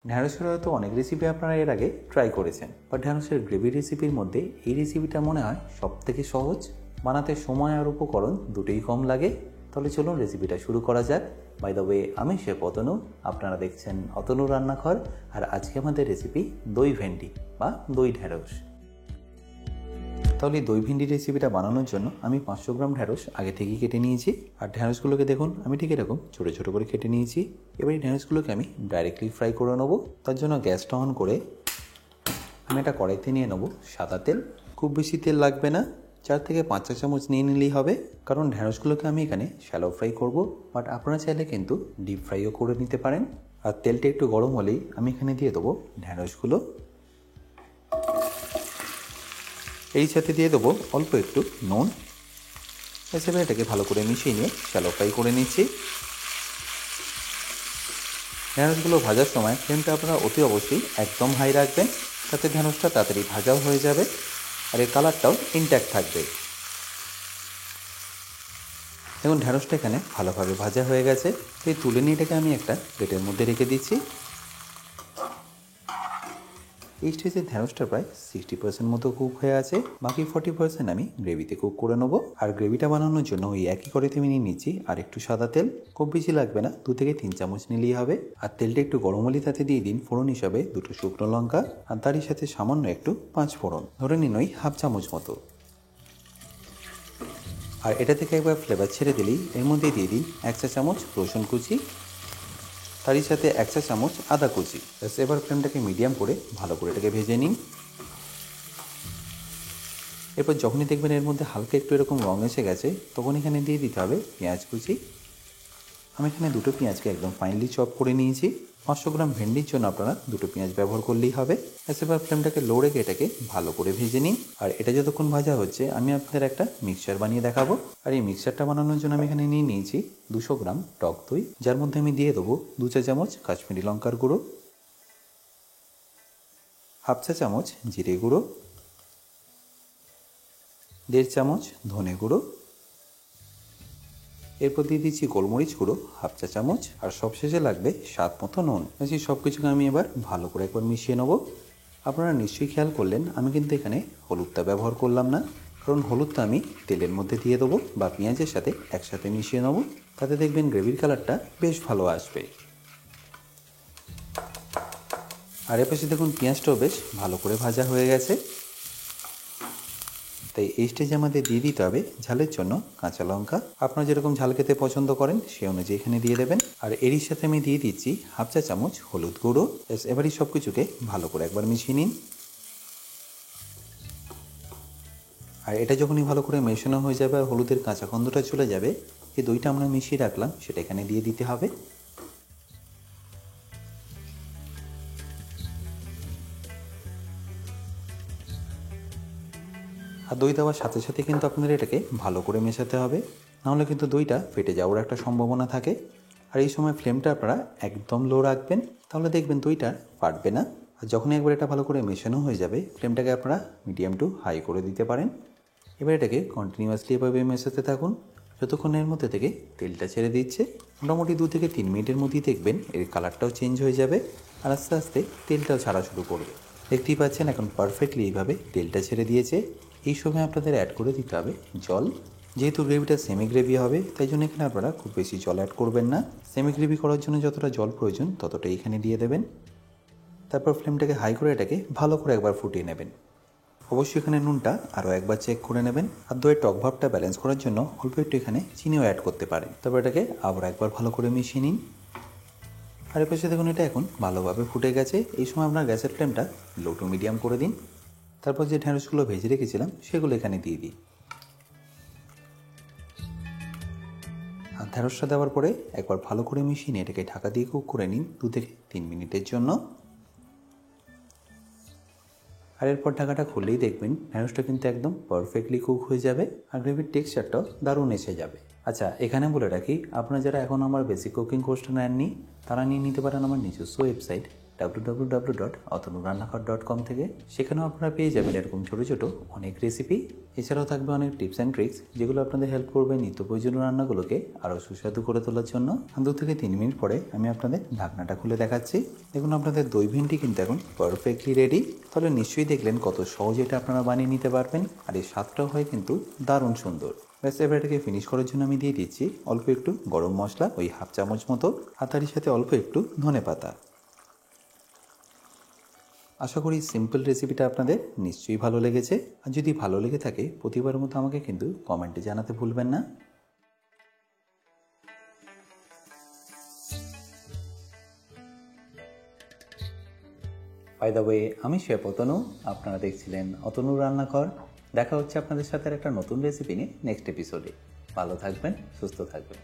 ঢ্যাঁড়সের হয়তো অনেক রেসিপি আপনারা এর আগে ট্রাই করেছেন, বাট ঢ্যাঁড়সের গ্রেভি রেসিপির মধ্যে এই রেসিপিটা মনে হয় সব থেকে সহজ, বানাতে সময় আর উপকরণ দুটোই কম লাগে। তাহলে চলুন রেসিপিটা শুরু করা যাক। বাই দ্য ওয়ে, আমি শেফ অতনু, আপনারা দেখছেন অতনু রান্নাঘর। আর আজকে আমাদের রেসিপি দই ভেন্ডি বা দই ঢ্যাঁড়স। তাহলে দই ভেন্ডি রেসিপিটা বানানোর জন্য আমি 500 গ্রাম ঢ্যাঁড়স আগে থেকেই কেটে নিয়েছি। আর ঢ্যাঁড়সগুলোকে দেখুন আমি ঠিক এরকম ছোটো ছোটো করে কেটে নিয়েছি। এবার এই ঢ্যাঁড়সগুলোকে আমি ডাইরেক্টলি ফ্রাই করে নেবো। তার জন্য গ্যাসটা অন করে আমি একটা কড়াইতে নিয়ে নেবো সাদা তেল। খুব বেশি তেল লাগবে না, 4 থেকে 5 চা চামচ নিয়ে নিলেই হবে, কারণ ঢ্যাঁড়সগুলোকে আমি এখানে শ্যালো ফ্রাই করব। বাট আপনারা চাইলে কিন্তু ডিপ ফ্রাইও করে নিতে পারেন। আর তেলটা একটু গরম হলেই আমি এখানে দিয়ে দেবো ঢ্যাঁড়সগুলো। এই সাথে দিয়ে দেবো অল্প একটু নুন। এসে এটাকে ভালো করে মিশিয়ে নিয়ে শ্যালো ফ্রাই করে নিচ্ছি। ঢ্যাঁড়সগুলো ভাজার সময় ফ্লেমটা আপনারা অতি অবশ্যই একদম হাই রাখবেন, তাতে ঢ্যাঁড়সটা তাড়াতাড়ি ভাজাও হয়ে যাবে আর এর কালারটাও ইনট্যাক্ট থাকবে। দেখুন ঢ্যাঁড়সটা এখানে ভালোভাবে ভাজা হয়ে গেছে। এই তুলে নিয়ে এটাকে আমি একটা প্লেটের মধ্যে রেখে দিচ্ছি। এই স্টেজে ঢ্যাঁড়সটা প্রায় 60% মতো কুক হয়ে আছে, বাকি 40% আমি গ্রেভিতে কুক করে নেবো। আর গ্রেভিটা বানানোর জন্য ওই একই কড়াইতে আমি নিয়ে নিচ্ছি আর একটু সাদা তেল। খুব বেশি লাগবে না, 2 থেকে 3 চামচ নিলেই হবে। আর তেলটা একটু গরম হলে তাতে দিয়ে দিন ফোড়ন হিসাবে 2টো শুকনো লঙ্কা, আর তারই সাথে সামান্য একটু 5 ফোড়ন, ধরে নিন ওই হাফ চামচ মতো। আর এটা থেকে একবার ফ্লেভার ছেড়ে দিলেই এর মধ্যে দিয়ে দিন 1 চা চামচ রসুন কুচি, তারই সাথে 1 চা চামচ আদা কুচি। এবার ফ্লেমটাকে মিডিয়াম করে ভালো করে এটাকে ভেজে নিন। এরপর যখনই দেখবেন এর মধ্যে হালকা একটু এরকম রং এসে গেছে, তখন এখানে দিয়ে দিতে হবে পেঁয়াজ কুচি। আমি এখানে 2টো পেঁয়াজকে একদম ফাইনলি চপ করে নিয়েছি। 500 গ্রাম ভেন্ডির জন্য আপনারা 2টো পেঁয়াজ ব্যবহার করলেই হবে। এবার ফ্লেমটাকে লো রেখে এটাকে ভালো করে ভেজে নিন। আর এটা যতক্ষণ ভাজা হচ্ছে আমি আপনাদের একটা মিক্সচার বানিয়ে দেখাবো। আর এই মিক্সচারটা বানানোর জন্য আমি এখানে নিয়ে নিয়েছি 200 গ্রাম টক দই, যার মধ্যে আমি দিয়ে দেবো 2 চা চামচ কাশ্মীরি লঙ্কার গুঁড়ো, হাফ চা চামচ জিরে গুঁড়ো, 1.5 চামচ ধনে গুঁড়ো, এরপর দিয়ে দিচ্ছি গোলমরিচ গুঁড়ো হাফ চা চামচ, আর সবশেষে লাগবে স্বাদ মতো নুন। সব কিছুকে আমি এবার ভালো করে একবার মিশিয়ে নেবো। আপনারা নিশ্চয়ই খেয়াল করলেন আমি কিন্তু এখানে হলুদটা ব্যবহার করলাম না, কারণ হলুদটা আমি তেলের মধ্যে দিয়ে দেবো বা পেঁয়াজের সাথে একসাথে মিশিয়ে নেবো। তাতে দেখবেন গ্রেভির কালারটা বেশ ভালো আসবে। আর এপাশে দেখুন পেঁয়াজটাও বেশ ভালো করে ভাজা হয়ে গেছে। তাই এই স্টেজে আমাদের দিয়ে দিতে হবে ঝালের জন্য কাঁচা লঙ্কা। আপনারা যেরকম ঝাল খেতে পছন্দ করেন সেই অনুযায়ী এখানে দিয়ে দেবেন। আর এরই সাথে আমি দিয়ে দিচ্ছি হাফ চা চামচ হলুদ গুঁড়ো। এবারই সব কিছুকে ভালো করে একবার মিশিয়ে নিন। আর এটা যখনই ভালো করে মেশানো হয়ে যাবে আর হলুদের কাঁচা গন্ধটা চলে যাবে, যে দইটা আমরা মিশিয়ে রাখলাম সেটা এখানে দিয়ে দিতে হবে। আর দই দেওয়ার সাথে সাথে কিন্তু আপনাদের এটাকে ভালো করে মেশাতে হবে, নাহলে কিন্তু দইটা ফেটে যাওয়ার একটা সম্ভাবনা থাকে। আর এই সময় ফ্লেমটা আপনারা একদম লো রাখবেন, তাহলে দেখবেন দইটা ফাটবে না। আর যখনই একবার এটা ভালো করে মেশানো হয়ে যাবে, ফ্লেমটাকে আপনারা মিডিয়াম টু হাই করে দিতে পারেন। এবার এটাকে কন্টিনিউয়াসলি এভাবে মেশাতে থাকুন যতক্ষণ এর মধ্যে থেকে তেলটা ছেড়ে দিচ্ছে। মোটামুটি 2 থেকে 3 মিনিটের মধ্যেই দেখবেন এর কালারটাও চেঞ্জ হয়ে যাবে আর আস্তে আস্তে তেলটাও ছাড়া শুরু করবে। দেখতেই পাচ্ছেন এখন পারফেক্টলি এইভাবে তেলটা ছেড়ে দিয়েছে। এই সময় আপনাদের অ্যাড করে দিতে হবে জল। যেহেতু গ্রেভিটা সেমি গ্রেভি হবে, তাই জন্য এখানে আপনারা খুব বেশি জল অ্যাড করবেন না। সেমি গ্রেভি করার জন্য যতটা জল প্রয়োজন ততটাই এখানে দিয়ে দেবেন। তারপর ফ্লেমটাকে হাই করে এটাকে ভালো করে একবার ফুটিয়ে নেবেন। অবশ্যই এখানে নুনটা আরও একবার চেক করে নেবেন। আর দইয়ের টক ভাবটা ব্যালেন্স করার জন্য অল্প একটু এখানে চিনিও অ্যাড করতে পারেন। তারপর এটাকে আবার একবার ভালো করে মিশিয়ে নিন। আর এর পাশে দেখুন এটা এখন ভালোভাবে ফুটে গেছে। এই সময় আপনার গ্যাসের ফ্লেমটা লো টু মিডিয়াম করে দিন। তারপর যে ঢ্যাঁড়সগুলো ভেজে রেখেছিলাম সেগুলো এখানে দিয়ে দিই। আর ঢ্যাঁড়সটা দেওয়ার পরে একবার ভালো করে মিশিয়ে নিয়ে এটাকে ঢাকা দিয়ে কুক করে নিন 2 থেকে 3 মিনিটের জন্য। আর এরপর ঢাকাটা খুললেই দেখবেন ঢ্যাঁড়সটা কিন্তু একদম পারফেক্টলি কুক হয়ে যাবে আর গ্রেভির টেক্সচারটাও দারুণ এসে যাবে। আচ্ছা, এখানে বলে রাখি, আপনারা যারা এখন আমার বেসিক কুকিং কোর্সটা নেননি তারা নিয়ে নিতে পারেন আমার নিজস্ব ওয়েবসাইট www.otanurannaghar.com থেকে। সেখানেও আপনারা পেয়ে যাবেন এরকম ছোটো ছোটো অনেক রেসিপি। এছাড়াও থাকবে অনেক টিপস অ্যান্ড ট্রিক্স, যেগুলো আপনাদের হেল্প করবে নিত্য প্রয়োজনীয় রান্নাগুলোকে আরও সুস্বাদু করে তোলার জন্য। 2 থেকে 3 মিনিট পরে আমি আপনাদের ঢাকনাটা খুলে দেখাচ্ছি। দেখুন আপনাদের দই ভেন্ডি কিন্তু এখন পারফেক্টলি রেডি। তাহলে নিশ্চয়ই দেখলেন কত সহজে এটা আপনারা বানিয়ে নিতে পারবেন, আর এই স্বাদটাও হয় কিন্তু দারুণ সুন্দর। ব্যাস এবার এটাকে ফিনিশ করার জন্য আমি দিয়ে দিচ্ছি অল্প একটু গরম মশলা, ওই হাফ চামচ মতো, আর তারই সাথে অল্প একটু ধনেপাতা। আশা করি সিম্পল রেসিপিটা আপনাদের নিশ্চয়ই ভালো লেগেছে। আর যদি ভালো লেগে থাকে প্রতিবারের মতো আমাকে কিন্তু কমেন্টে জানাতে ভুলবেন না। বাই দ্য ওয়ে, আমি শেফ অতনু, আপনারা দেখছিলেন অতনু রান্নাঘর। দেখা হচ্ছে আপনাদের সাথে একটা নতুন রেসিপি নিয়ে নেক্সট এপিসোডে। ভালো থাকবেন, সুস্থ থাকবেন।